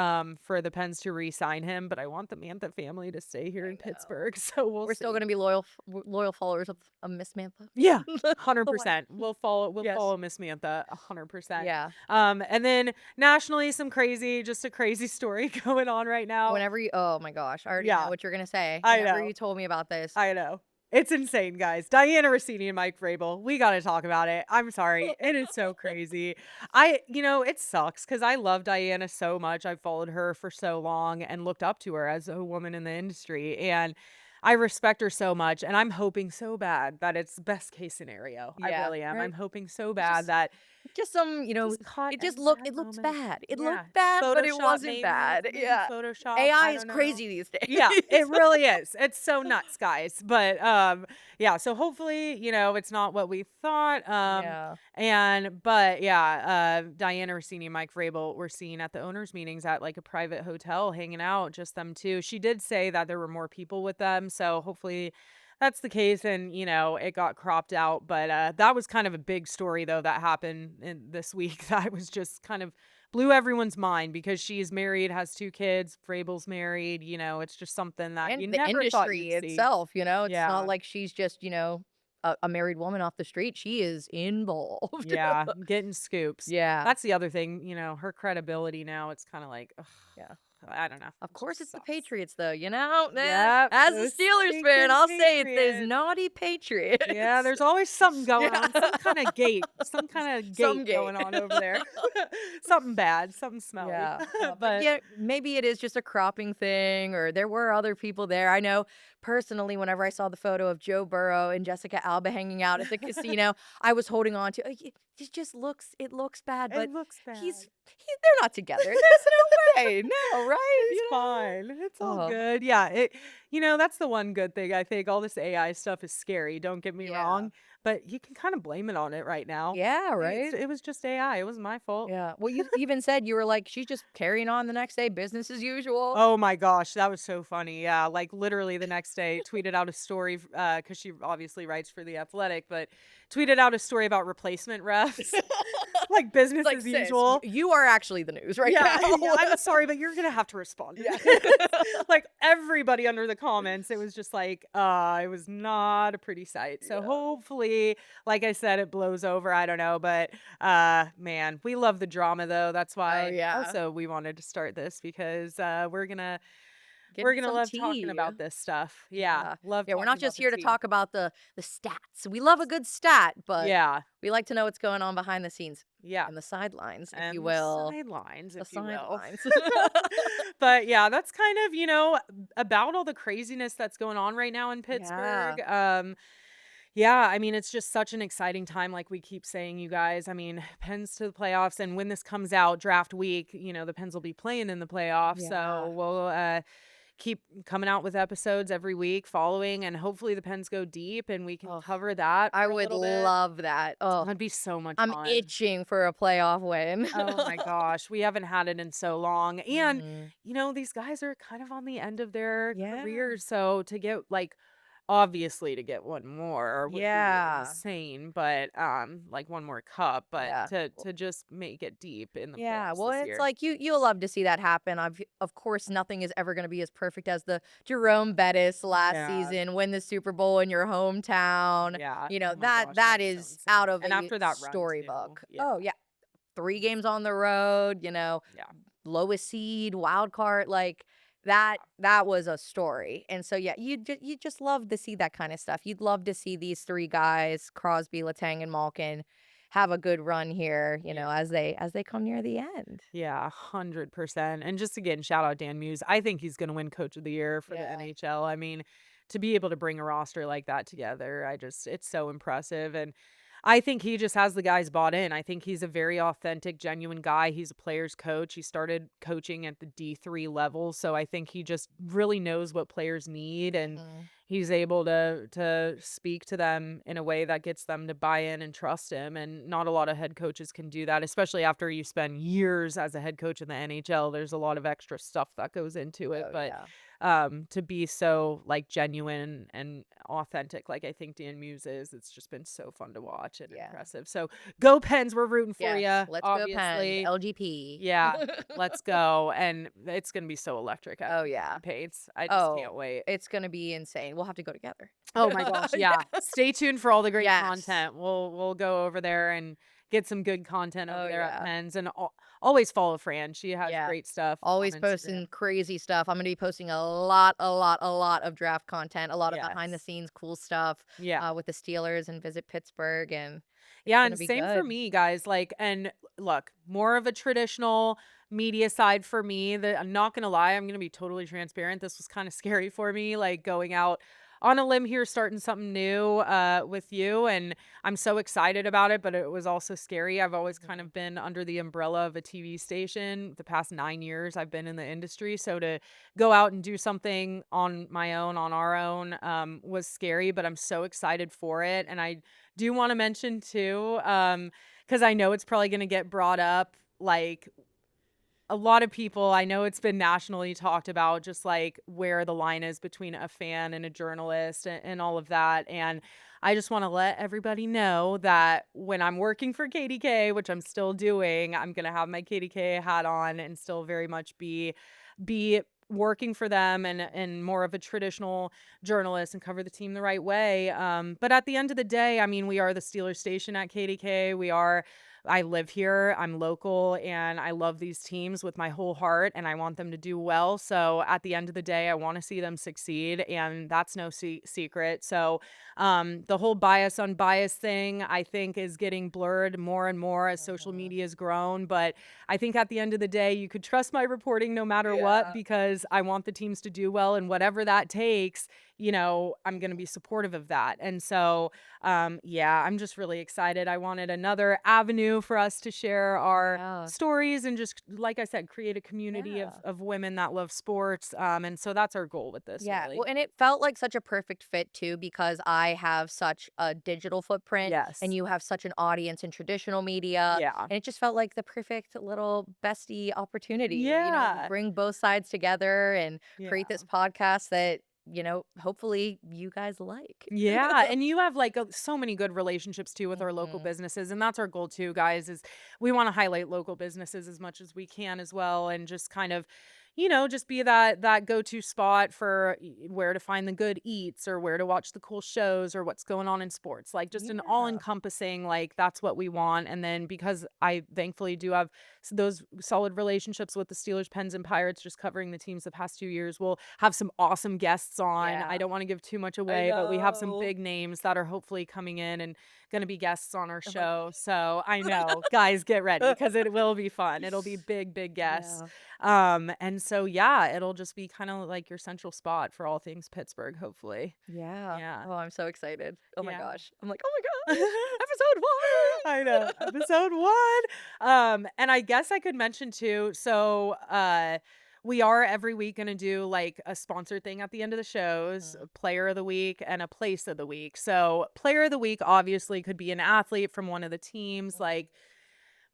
Speaker 1: for the Pens to re-sign him. But I want the Mantha family to stay here
Speaker 2: I
Speaker 1: in
Speaker 2: know.
Speaker 1: Pittsburgh, so we'll
Speaker 2: We're
Speaker 1: see.
Speaker 2: still gonna be loyal followers of Miss Mantha.
Speaker 1: Yeah,
Speaker 2: The wife.
Speaker 1: 100%. We'll follow
Speaker 2: Yes.
Speaker 1: Miss Mantha 100%.
Speaker 2: Yeah.
Speaker 1: And then nationally, just a crazy story going on right now.
Speaker 2: Whenever you oh my gosh, I already
Speaker 1: Yeah.
Speaker 2: know what you're gonna say.
Speaker 1: I
Speaker 2: Whenever
Speaker 1: know.
Speaker 2: you told me about this.
Speaker 1: I know. It's insane, guys. Diana Rossini and Mike Vrabel. We got to talk about it. I'm sorry. It is so crazy. It sucks because I love Diana so much. I've followed her for so long and looked up to her as a woman in the industry. And I respect her so much. And I'm hoping so bad that it's best case scenario. I
Speaker 2: Yeah.
Speaker 1: really am.
Speaker 2: Right.
Speaker 1: I'm hoping so bad
Speaker 2: Just
Speaker 1: that
Speaker 2: just some,
Speaker 1: just caught
Speaker 2: it
Speaker 1: in
Speaker 2: just
Speaker 1: a
Speaker 2: looked
Speaker 1: bad
Speaker 2: it looked
Speaker 1: moment.
Speaker 2: bad. It
Speaker 1: Yeah.
Speaker 2: looked bad, but it
Speaker 1: Photoshop,
Speaker 2: wasn't bad.
Speaker 1: maybe
Speaker 2: Yeah.
Speaker 1: Photoshop.
Speaker 2: AI
Speaker 1: I
Speaker 2: is
Speaker 1: don't know.
Speaker 2: crazy these days.
Speaker 1: Yeah, it really is. It's so nuts, guys. But yeah, so hopefully, it's not what we thought.
Speaker 2: Yeah.
Speaker 1: Diana Rossini and Mike Vrabel were seen at the owners' meetings at like a private hotel hanging out, just them two. She did say that there were more people with them, so hopefully that's the case, and it got cropped out. But that was kind of a big story though that happened in this week that was just kind of blew everyone's mind because she's married, has 2 kids, Vrabel's married, it's just something that you
Speaker 2: And the
Speaker 1: never thought
Speaker 2: industry
Speaker 1: you'd see.
Speaker 2: itself, it's not
Speaker 1: Yeah.
Speaker 2: like she's just, a married woman off the street. She is involved.
Speaker 1: Yeah, getting scoops.
Speaker 2: Yeah.
Speaker 1: That's the other thing, her credibility now, it's kinda like, ugh,
Speaker 2: Yeah.
Speaker 1: I don't know.
Speaker 2: Of
Speaker 1: It
Speaker 2: course,
Speaker 1: just
Speaker 2: it's the
Speaker 1: sucks.
Speaker 2: Patriots, though,
Speaker 1: Yep,
Speaker 2: as a
Speaker 1: those
Speaker 2: Steelers fan,
Speaker 1: stinking
Speaker 2: I'll say it's those
Speaker 1: Patriots.
Speaker 2: naughty
Speaker 1: Yeah,
Speaker 2: Patriots.
Speaker 1: there's always something going
Speaker 2: Yeah.
Speaker 1: on, some kinda
Speaker 2: Some
Speaker 1: gate
Speaker 2: gate.
Speaker 1: going on over there. Something bad, something smelly.
Speaker 2: Yeah, but
Speaker 1: But
Speaker 2: yeah, maybe it is just a cropping thing, or there were other people there. I know personally, whenever I saw the photo of Joe Burrow and Jessica Alba hanging out at the casino, I was holding on to. It just looks bad,
Speaker 1: it
Speaker 2: but
Speaker 1: looks bad.
Speaker 2: they're not together. There's no way, no, right?
Speaker 1: It's fine. It's all
Speaker 2: Oh,
Speaker 1: good. Yeah, that's the one good thing. I think all this AI stuff is scary, don't get me
Speaker 2: yeah,
Speaker 1: wrong, but you can kind of blame it on it right now.
Speaker 2: yeah,
Speaker 1: Like,
Speaker 2: right.
Speaker 1: it was just AI. It wasn't my fault.
Speaker 2: Yeah. Well, you even said you were like, she's just carrying on the next day, business as usual.
Speaker 1: Oh my gosh, that was so funny. Yeah, like literally the next day, tweeted out a story because she obviously writes for The Athletic, but tweeted out a story about replacement refs, like
Speaker 2: It's
Speaker 1: business
Speaker 2: like,
Speaker 1: as
Speaker 2: sis,
Speaker 1: usual.
Speaker 2: you are actually the news right
Speaker 1: Yeah,
Speaker 2: now.
Speaker 1: yeah, I'm sorry, but you're gonna have to respond.
Speaker 2: Yeah.
Speaker 1: Like everybody under the comments, it was just like, it was not a pretty sight. So
Speaker 2: Yeah.
Speaker 1: hopefully, like I said, it blows over. I don't know, but man, we love the drama though. That's
Speaker 2: Oh,
Speaker 1: why
Speaker 2: yeah.
Speaker 1: also we wanted to start this because we're
Speaker 2: Getting
Speaker 1: gonna
Speaker 2: some
Speaker 1: love talking
Speaker 2: tea.
Speaker 1: about this stuff. Yeah,
Speaker 2: Yeah.
Speaker 1: love
Speaker 2: Yeah, we're
Speaker 1: talking
Speaker 2: not
Speaker 1: about
Speaker 2: just
Speaker 1: the
Speaker 2: here to
Speaker 1: tea.
Speaker 2: talk about the stats. We love a good stat, but
Speaker 1: Yeah,
Speaker 2: we like to know what's going on behind the scenes
Speaker 1: yeah,
Speaker 2: and the sidelines, if you
Speaker 1: and the
Speaker 2: will.
Speaker 1: sidelines,
Speaker 2: The
Speaker 1: if you will.
Speaker 2: sidelines.
Speaker 1: But yeah, that's kind of, about all the craziness that's going on right now in
Speaker 2: Yeah.
Speaker 1: Pittsburgh. Yeah, I mean, it's just such an exciting time, like we keep saying, you guys. I mean, Pens to the playoffs, and when this comes out, draft week, the Pens will be playing in the playoffs.
Speaker 2: Yeah.
Speaker 1: So we'll keep coming out with episodes every week following, and hopefully the Pens go deep and we can
Speaker 2: Oh,
Speaker 1: cover that
Speaker 2: I
Speaker 1: for a
Speaker 2: would
Speaker 1: little bit.
Speaker 2: love that. Oh,
Speaker 1: That'd be so much
Speaker 2: I'm
Speaker 1: fun.
Speaker 2: itching for a playoff win.
Speaker 1: Oh my gosh, we haven't had it in so long. And,
Speaker 2: Mhm.
Speaker 1: these guys are kind of on the end of their
Speaker 2: Yeah.
Speaker 1: careers. So to get obviously to get one more would be
Speaker 2: Yeah.
Speaker 1: insane, but like one more cup, but
Speaker 2: Yeah.
Speaker 1: to just make it deep in the
Speaker 2: Yeah,
Speaker 1: playoffs
Speaker 2: well,
Speaker 1: this
Speaker 2: it's
Speaker 1: year.
Speaker 2: like you'll love to see that happen. Of course, nothing is ever going to be as perfect as the Jerome Bettis last
Speaker 1: Yeah.
Speaker 2: season, win the Super Bowl in your hometown.
Speaker 1: Yeah.
Speaker 2: You know,
Speaker 1: Oh my
Speaker 2: that
Speaker 1: gosh, that
Speaker 2: that
Speaker 1: was so
Speaker 2: is
Speaker 1: insane.
Speaker 2: out of
Speaker 1: And
Speaker 2: a
Speaker 1: after that run too.
Speaker 2: storybook.
Speaker 1: Yeah.
Speaker 2: Oh, yeah. 3 games on the road,
Speaker 1: Yeah.
Speaker 2: lowest seed, wild card, like that was a story. And so yeah, you just love to see that kind of stuff. You'd love to see these 3 guys, Crosby, Letang, and Malkin, have a good run here,
Speaker 1: Yeah.
Speaker 2: as they come near the end.
Speaker 1: Yeah, 100%. And just again, shout out Dan Muse. I think he's going to win Coach of the Year for the
Speaker 2: Yeah.
Speaker 1: NHL. I mean, to be able to bring a roster like that together, it's so impressive. And I think he just has the guys bought in. I think he's a very authentic, genuine guy. He's a player's coach. He started coaching at the D3 level. So I think he just really knows what players need, and
Speaker 2: Mhm.
Speaker 1: he's able to speak to them in a way that gets them to buy in and trust him. And not a lot of head coaches can do that, especially after you spend years as a head coach in the NHL. There's a lot of extra stuff that goes into it.
Speaker 2: Oh,
Speaker 1: But
Speaker 2: yeah.
Speaker 1: to be so like genuine and authentic, like I think Dan Muse is, it's just been so fun to watch and
Speaker 2: Yeah.
Speaker 1: impressive. So go Pens, we're rooting for
Speaker 2: Yes,
Speaker 1: you,
Speaker 2: let's go Pens,
Speaker 1: obviously.
Speaker 2: LGP.
Speaker 1: Yeah, let's go. And it's gonna be so electric
Speaker 2: Oh,
Speaker 1: after
Speaker 2: yeah.
Speaker 1: the paints. I just
Speaker 2: Oh,
Speaker 1: can't wait.
Speaker 2: it's gonna be insane. We'll have to go together.
Speaker 1: Oh my gosh, yeah. Stay tuned for all the great
Speaker 2: Yes.
Speaker 1: content. We'll go over there and get some good content over
Speaker 2: Oh,
Speaker 1: there at
Speaker 2: yeah.
Speaker 1: Pens, and always follow Fran. She has
Speaker 2: Yeah.
Speaker 1: great stuff
Speaker 2: Always
Speaker 1: on
Speaker 2: posting
Speaker 1: Instagram.
Speaker 2: crazy stuff. I'm gonna be posting a lot of draft content, a lot of behind the
Speaker 1: Yes.
Speaker 2: scenes cool stuff,
Speaker 1: Yeah.
Speaker 2: with the Steelers and visit Pittsburgh, and it's
Speaker 1: Yeah,
Speaker 2: gonna
Speaker 1: and
Speaker 2: be
Speaker 1: same for
Speaker 2: good.
Speaker 1: me, guys. Like, and look, more of a traditional media side for me. That I'm not gonna lie, I'm gonna be totally transparent. This was kind of scary for me, like going out on a limb here, starting something new with you, and I'm so excited about it. But it was also scary. I've always kind
Speaker 2: Mhm.
Speaker 1: of been under the umbrella of a TV station. The past 9 years, I've been in the industry, so to go out and do something on my own, on our own, was scary. But I'm so excited for it, and I do want to mention too, because I know it's probably going to get brought up, like a lot of people, I know it's been nationally talked about, just like where the line is between a fan and a journalist and all of that. And I just want to let everybody know that when I'm working for KDK, which I'm still doing, I'm going to have my KDK hat on and still very much be working for them and more of a traditional journalist and cover the team the right way. But at the end of the day, I mean, we are the Steelers station at KDK. I live here, I'm local, and I love these teams with my whole heart, and I want them to do well. So at the end of the day, I want to see them succeed, and that's no secret. So the whole bias unbiased thing, I think, is getting blurred more and more as social media has grown. But I think at the end of the day, you could trust my reporting no matter what, because I want the teams to do well, and whatever that takes, I'm going to be supportive of that. And so, I'm just really excited. I wanted another avenue for us to share our stories and just, like I said, create a community of women that love sports. And so that's our goal with this.
Speaker 2: Yeah.
Speaker 1: Really.
Speaker 2: Well, and it felt like such a perfect fit too, because I have such a digital footprint
Speaker 1: Yes.
Speaker 2: and you have such an audience in traditional media.
Speaker 1: Yeah.
Speaker 2: And it just felt like the perfect little bestie opportunity.
Speaker 1: Yeah.
Speaker 2: Bring both sides together and create this podcast that hopefully you guys like.
Speaker 1: Yeah, and you have like so many good relationships too with our local businesses, and that's our goal too, guys, is we want to highlight local businesses as much as we can as well, and just kind of just be that go-to spot for where to find the good eats or where to watch the cool shows or what's going on in sports. Like just an all-encompassing, like that's what we want. And then because I thankfully do have those solid relationships with the Steelers, Pens, and Pirates, just covering the teams the past 2 years, we'll have some awesome guests on. I don't want to give too much away, but we have some big names that are hopefully coming in and going to be guests on our show. So I know, guys, get ready because it will be fun. It'll be big guests. And so it'll just be kind of like your central spot for all things Pittsburgh, hopefully.
Speaker 2: Yeah. Oh, I'm so excited. Oh my gosh. I'm like, oh my gosh, episode 1.
Speaker 1: I know, episode 1. And I guess I could mention too, so we are every week going to do like a sponsor thing at the end of the shows, a player of the week and a place of the week. So player of the week obviously could be an athlete from one of the teams, like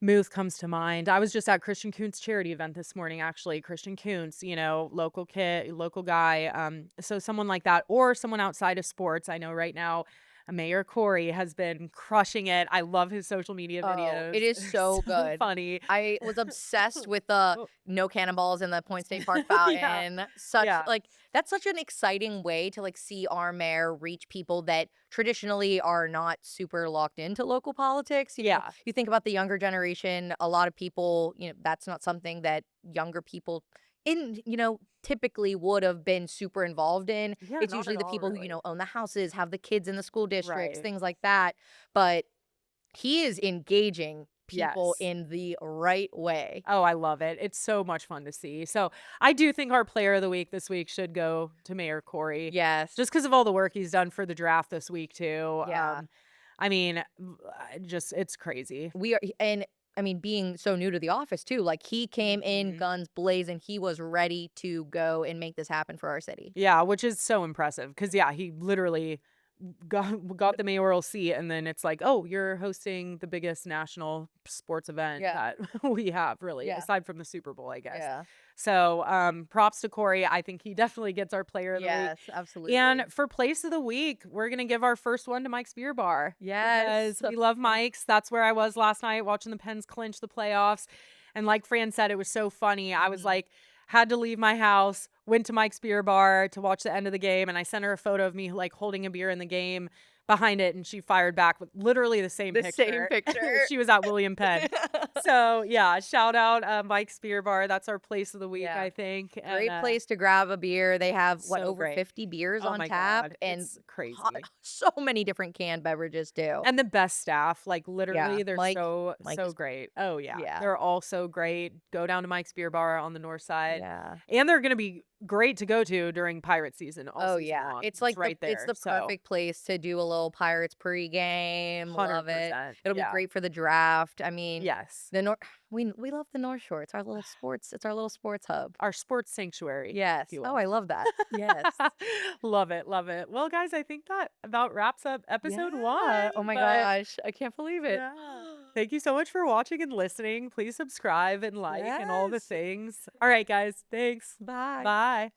Speaker 1: Muth comes to mind. I was just at Christian Kuntz charity event this morning, actually. Christian Kuntz, local kid, local guy. So someone like that, or someone outside of sports. I know right now, Mayor Corey has been crushing it. I love his social media videos.
Speaker 2: It is so good.
Speaker 1: Funny.
Speaker 2: I was obsessed with the no cannonballs in the Point State Park fountain. That's such an exciting way to like see our mayor reach people that traditionally are not super locked into local politics. You think about the younger generation, a lot of people, that's not something that younger people typically would have been super involved in. It's usually the people who, own the houses, have the kids in the school districts, things like that. But he is engaging people in the right way.
Speaker 1: Oh, I love it. It's so much fun to see. So I do think our player of the week this week should go to Mayor Corey.
Speaker 2: Yes.
Speaker 1: Just because of all the work he's done for the draft this week too.
Speaker 2: Yeah.
Speaker 1: I mean, it's crazy.
Speaker 2: Being so new to the office too, like he came in guns blazing. He was ready to go and make this happen for our city.
Speaker 1: Yeah, which is so impressive because he literally got the mayoral seat, and then it's like, oh, you're hosting the biggest national sports event that we have, really, aside from the Super Bowl, I guess.
Speaker 2: Yeah.
Speaker 1: So props to Corey. I think he definitely gets our player of the week.
Speaker 2: Yes, absolutely.
Speaker 1: And for place of the week, we're going to give our first one to Mike's Beer Bar.
Speaker 2: Yes.
Speaker 1: Because we love Mike's. That's where I was last night watching the Pens clinch the playoffs. And like Fran said, it was so funny. I was like, had to leave my house, went to Mike's Beer Bar to watch the end of the game, and I sent her a photo of me like holding a beer in the game behind it, and she fired back with literally the same picture. She was at William Penn. So shout out Mike's Beer Bar. That's our place of the week, I think.
Speaker 2: Great place to grab a beer. They have over
Speaker 1: great.
Speaker 2: 50 beers on tap.
Speaker 1: God,
Speaker 2: and
Speaker 1: it's crazy.
Speaker 2: So many different canned beverages too.
Speaker 1: And the best staff, like literally they're
Speaker 2: Mike
Speaker 1: so great. Oh they're all so great. Go down to Mike's Beer Bar on the north side.
Speaker 2: Yeah.
Speaker 1: And they're gonna be great to go to during pirate season.
Speaker 2: It's like
Speaker 1: right there.
Speaker 2: It's the perfect place to do a little little Pirates pregame. Love it.
Speaker 1: 100%.
Speaker 2: It'll be
Speaker 1: Yeah.
Speaker 2: great for the draft. I mean,
Speaker 1: Yes.
Speaker 2: the North. We love the North Shore. It's our little sports. It's our little sports hub.
Speaker 1: Our sports sanctuary, if
Speaker 2: Yes.
Speaker 1: you
Speaker 2: Oh,
Speaker 1: will.
Speaker 2: I love that. Yes.
Speaker 1: Love it, love it. Well, guys, I think that about wraps up episode 1,
Speaker 2: Oh my
Speaker 1: but
Speaker 2: gosh. I can't believe it.
Speaker 1: yeah. Thank you so much for watching and listening. Please subscribe and like and all the
Speaker 2: Yes.
Speaker 1: things. All right, guys. Thanks.
Speaker 2: Bye.
Speaker 1: Bye.